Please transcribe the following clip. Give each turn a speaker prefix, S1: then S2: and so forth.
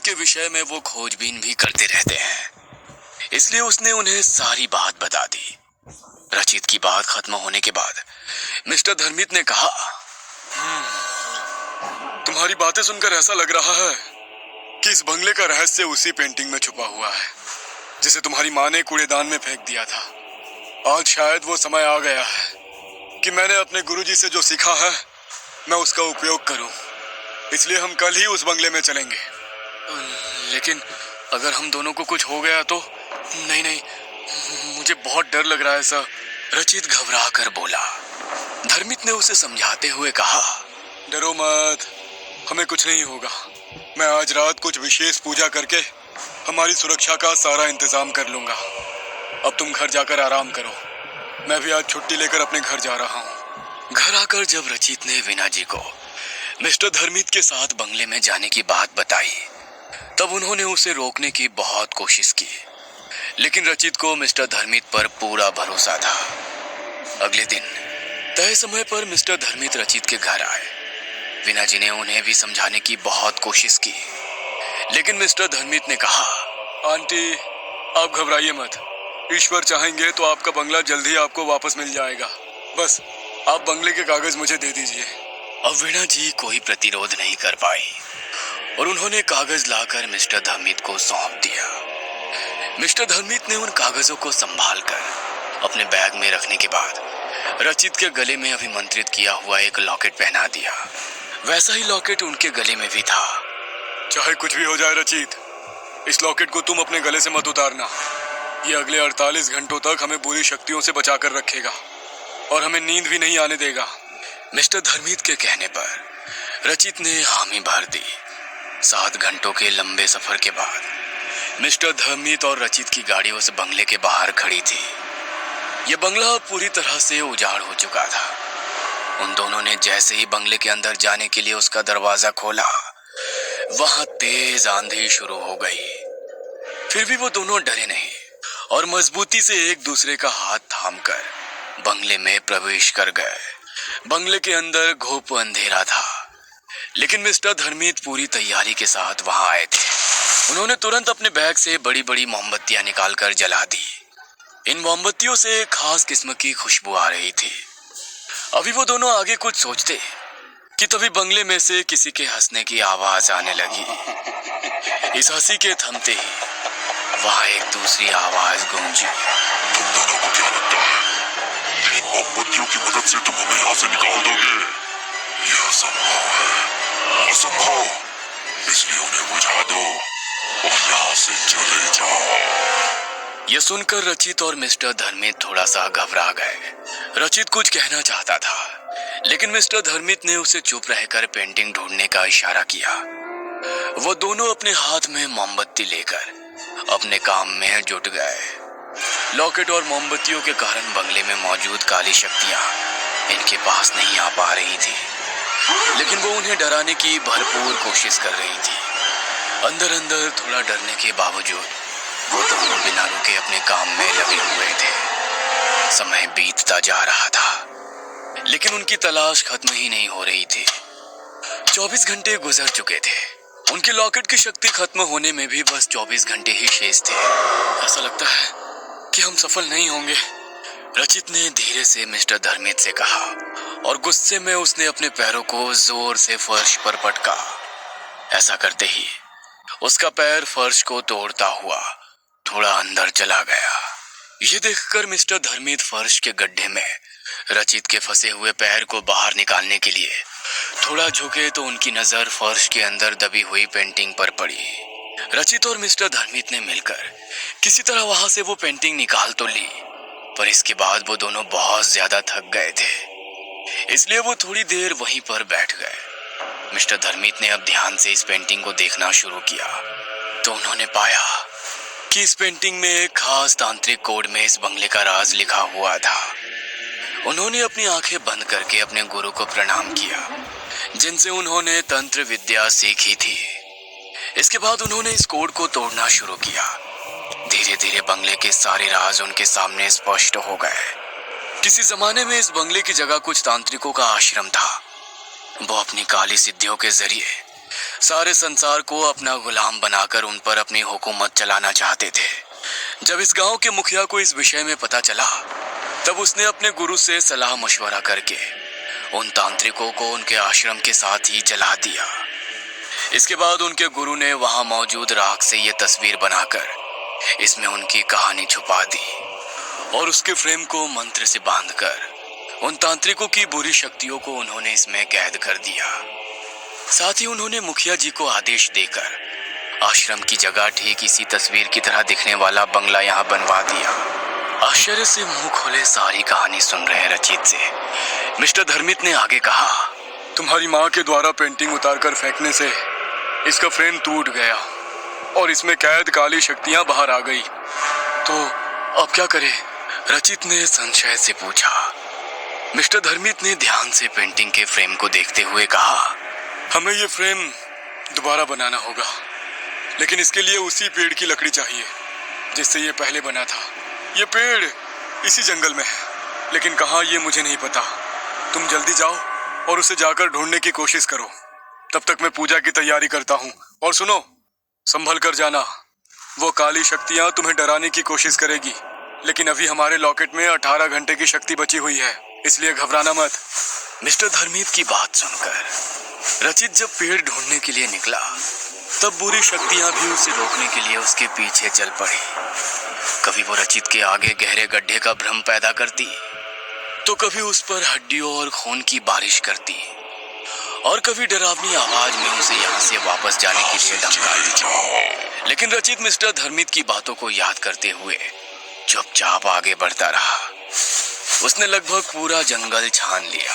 S1: जिनके विषय में वो खोजबीन भी करते रहते हैं। इसलिए उसने उन्हें सारी बात बता दी। रचित की बात खत्म होने के बाद मिस्टर धर्मित ने कहा, तुम्हारी बातें सुनकर ऐसा लग रहा है कि इस बंगले का रहस्य उसी पेंटिंग में छुपा हुआ है जिसे तुम्हारी माँ ने कूड़ेदान में फेंक दिया था। आज शायद वो समय आ गया है कि मैंने अपने गुरुजी से जो सीखा है मैं उसका उपयोग करूं। इसलिए हम कल ही उस बंगले में चलेंगे। लेकिन अगर हम दोनों को कुछ हो गया तो? नहीं, मुझे बहुत डर लग रहा है सर। रचित घबरा कर बोला। धर्मित ने उसे समझाते हुए कहा, डरो मत, हमें कुछ नहीं होगा। मैं आज रात कुछ विशेष पूजा करके हमारी सुरक्षा का सारा इंतजाम कर लूंगा। अब तुम घर जाकर आराम करो। मैं भी आज छुट्टी लेकर अपने घर जा रहा हूँ। घर आकर जब रचित ने वीना जी को मिस्टर धर्मित के साथ बंगले में जाने की बात बताई, तब उन्होंने उसे रोकने की बहुत कोशिश की, लेकिन रचित को मिस्टर धर्मित पर पूरा भरोसा था। अगले दिन तय समय पर मिस्टर धर्मित रचित के घर आए। वीना जी ने उन्हें भी समझाने की बहुत कोशिश की, लेकिन मिस्टर धर्मित ने कहा, आंटी आप घबराइए मत। ईश्वर चाहेंगे तो आपका बंगला जल्द ही आपको वापस मिल जाएगा। बस आप बंगले के कागज मुझे दे दीजिए। अब वीना जी कोई प्रतिरोध नहीं कर पाई और उन्होंने कागज लाकर मिस्टर धर्मित को सौंप दिया। मिस्टर धर्मित ने उन कागजों को संभालकर अपने बैग में रखने के बाद रचित के गले में अभिमंत्रित किया हुआ एक लॉकेट पहना दिया। वैसा ही लॉकेट उनके गले में भी था। चाहे कुछ भी हो जाए रचित, इस लॉकेट को तुम अपने गले से मत उतारना। ये अगले 48 घंटों तक हमें बुरी शक्तियों से बचाकर रखेगा और हमें नींद भी नहीं आने देगा। मिस्टर धर्मित के कहने पर रचित ने हामी भर दी। 7 घंटों के लंबे सफर के बाद मिस्टर धर्मित और रचित की गाड़ी उस बंगले के बाहर खड़ी थी। यह बंगला पूरी तरह से उजाड़ हो चुका था। उन दोनों ने जैसे ही बंगले के अंदर जाने के लिए उसका दरवाजा खोला, वहां तेज आंधी शुरू हो गई। फिर भी वो दोनों डरे नहीं और मजबूती से एक दूसरे का हाथ थामकर बंगले में प्रवेश कर गए। बंगले के अंदर घोप अंधेरा था, लेकिन मिस्टर धर्मित पूरी तैयारी के साथ वहां आए थे। उन्होंने तुरंत अपने बैग से बड़ी बड़ी मोमबत्तियां निकालकर जला दी। इन मोमबत्तियों से खास किस्म की खुशबू आ रही थी। अभी वो दोनों आगे कुछ सोचते कि तभी बंगले में से किसी के हंसने की आवाज आने लगी। इस हंसी के थमते ही वहां एक दूसरी आवाज गूंजी।
S2: तुम दोनों को क्या लगता है इन मोमबत्तियों की मदद से तुम हमें यहाँ से निकाल दोगे? यह असंभव है, असंभव। इसलिए उन्हें बुझा दो और यहाँ से चले जाओ।
S1: यह सुनकर रचित और मिस्टर धर्मित थोड़ा सा घबरा गए। रचित कुछ कहना चाहता था, लेकिन मिस्टर धर्मित ने उसे चुप रहकर पेंटिंग ढूंढने का इशारा किया। वो दोनों अपने हाथ में मोमबत्ती लेकर अपने काम में जुट गए। लॉकेट और मोमबत्तियों के कारण बंगले में मौजूद काली शक्तियां इनके पास नहीं आ पा रही थी, लेकिन वो उन्हें डराने की भरपूर कोशिश कर रही थी। अंदर अंदर थोड़ा डरने के बावजूद वो दोनों बिना रुके अपने काम में लगे हुए थे। समय बीतता जा रहा था, लेकिन उनकी तलाश खत्म ही नहीं हो रही थी। 24 घंटे गुजर चुके थे। उनके लॉकेट की शक्ति खत्म होने में भी बस 24 घंटे ही शेष थे। ऐसा लगता है कि हम सफल नहीं होंगे, रचित ने धीरे से मिस्टर धर्मित से कहा और गुस्से में उसने अपने पैरों को जोर से फर्श पर पटका। ऐसा करते ही उसका पैर फर्श को तोड़ता हुआ थोड़ा अंदर चला गया। ये देखकर मिस्टर धर्मित फर्श के गड्ढे में रचित के फंसे हुए पैर को बाहर निकालने के लिए थोड़ा झुके तो उनकी नजर फर्श के अंदर दबी हुई पेंटिंग पर पड़ी। रचित और मिस्टर धर्मित ने मिलकर किसी तरह वहां से वो पेंटिंग निकाल तो ली, पर इसके बाद वो दोनों बहुत ज्यादा थक गए थे, इसलिए वो थोड़ी देर वहीं पर बैठ गए। मिस्टर धर्मित ने अब ध्यान से इस पेंटिंग को देखना शुरू किया तो उन्होंने पाया कि इस पेंटिंग में एक खास तांत्रिक कोड में इस बंगले का राज लिखा हुआ था। उन्होंने अपनी आंखें बंद करके अपने गुरु को प्रणाम किया, जिनसे उन्होंने तंत्र विद्या सीखी थी। इसके बाद उन्होंने इस कोड को तोड़ना शुरू किया। धीरे धीरे बंगले के सारे राज उनके सामने स्पष्ट हो गए। किसी जमाने में इस बंगले की जगह कुछ तांत्रिकों का आश्रम था। वो अपनी काली सिद्धियों के जरिए सारे संसार को अपना गुलाम बनाकर उन पर अपनी हुकूमत चलाना चाहते थे। जब इस गांव के मुखिया को इस विषय में पता चला, तब उसने अपने गुरु से सलाह मशवरा करके उन तांत्रिकों को उनके आश्रम के साथ ही जला दिया। इसके बाद उनके गुरु ने वहां मौजूद राख से ये तस्वीर बनाकर इसमें उनकी कहानी छुपा दी और उसके फ्रेम को मंत्र से बांधकर उन तांत्रिकों की बुरी शक्तियों को उन्होंने इसमें कैद कर दिया। साथ ही उन्होंने मुखिया जी को आदेश देकर आश्रम की जगह ठीक इसी तस्वीर की तरह दिखने वाला बंगला यहाँ बनवा दिया। आश्चर्य से मुंह खोले सारी कहानी सुन रहे रचित से मिस्टर धर्मित ने आगे कहा, तुम्हारी माँ के द्वारा पेंटिंग उतारकर फेंकने से इसका फ्रेम टूट गया और इसमें कैद काली शक्तियां बाहर आ गई, तो अब क्या करें? रचित ने संशय से पूछा। मिस्टर धर्मित ने ध्यान से पेंटिंग के फ्रेम को देखते हुए कहा, हमें ये फ्रेम दोबारा बनाना होगा, लेकिन इसके लिए उसी पेड़ की लकड़ी चाहिए जिससे ये पहले बना था। ये पेड़ इसी जंगल में है, लेकिन कहाँ ये मुझे नहीं पता। तुम जल्दी जाओ और उसे जाकर ढूंढने की कोशिश करो। तब तक मैं पूजा की तैयारी करता हूँ। और सुनो, संभल कर जाना। वो काली शक्तियाँ तुम्हें डराने की कोशिश करेगी, लेकिन अभी हमारे लॉकेट में 18 घंटे की शक्ति बची हुई है, इसलिए घबराना मत। मिस्टर धर्मित की बात सुनकर रचित जब पेड़ ढूंढने के लिए निकला, तब बुरी शक्तियां भी उसे रोकने के लिए उसके पीछे चल पड़ी। कभी वो रचित के आगे गहरे गड्ढे का भ्रम पैदा करती, तो कभी उस पर हड्डियों और खून की बारिश करती, और कभी डरावनी आवाज में उसे यहाँ से वापस जाने के लिए धमकाती। लेकिन रचित मिस्टर धर्मित की बातों को याद करते हुए चुपचाप आगे बढ़ता रहा। उसने लगभग पूरा जंगल छान लिया,